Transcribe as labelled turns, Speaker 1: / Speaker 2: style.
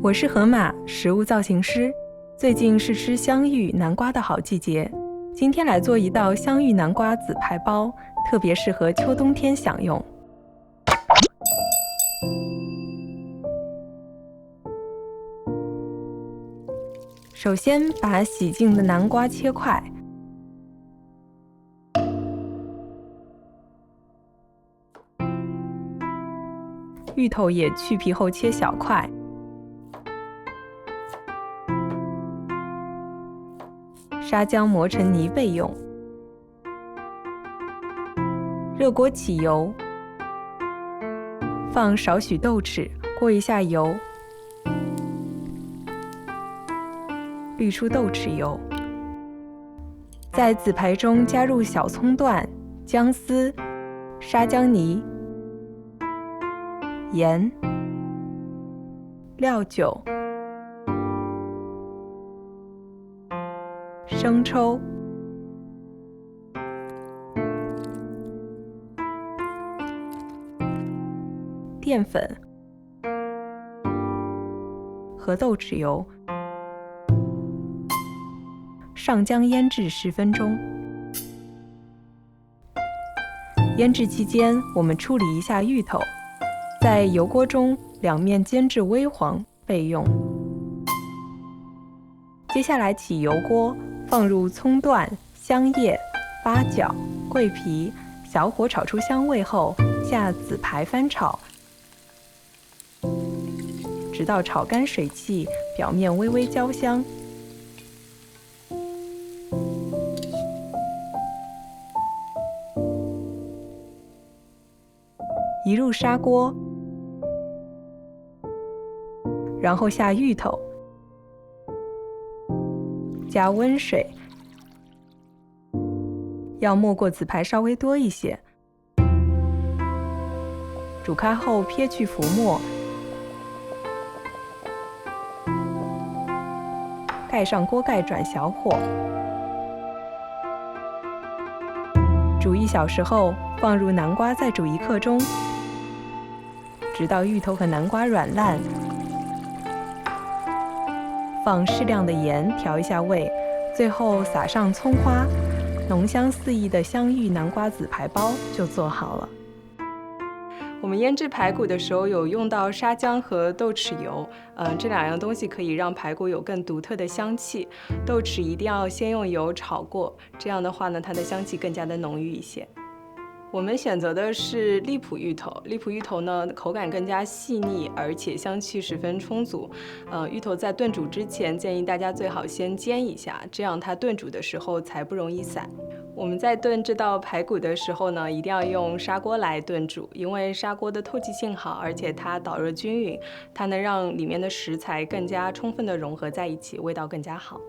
Speaker 1: 我是河马，食物造型师。最近是吃香芋、南瓜的好季节，今天来做一道香芋南瓜紫排包，特别适合秋冬天享用。首先把洗净的南瓜切块，芋头也去皮后切小块。沙姜磨成泥备用。热锅起油，放少许豆豉，过一下油，滤出豆豉油。在紫排中加入小葱段、姜丝、沙姜泥、盐、料酒、生抽、淀粉和豆豉油，上姜腌制10分钟。腌制期间，我们处理一下芋头，在油锅中两面煎至微黄备用。接下来起油锅，放入葱段、香叶、八角、桂皮，小火炒出香味后，下紫排翻炒，直到炒干水汽，表面微微焦香。移入砂锅，然后下芋头，加温水，要没过紫排稍微多一些。煮开后撇去浮沫，盖上锅盖转小火，煮1小时后，放入南瓜再煮1刻钟，直到芋头和南瓜软烂。放适量的盐调一下味，最后撒上葱花，浓香四溢的香芋南瓜紫排包就做好了。我们腌制排骨的时候有用到沙姜和豆豉油，这2样东西可以让排骨有更独特的香气。豆豉一定要先用油炒过，这样的话呢，它的香气更加的浓郁一些。我们选择的是荔浦芋头，荔浦芋头呢口感更加细腻，而且香气十分充足。芋头在炖煮之前，建议大家最好先煎一下，这样它炖煮的时候才不容易散。我们在炖这道排骨的时候呢，一定要用砂锅来炖煮，因为砂锅的透气性好，而且它导热均匀，它能让里面的食材更加充分的融合在一起，味道更加好。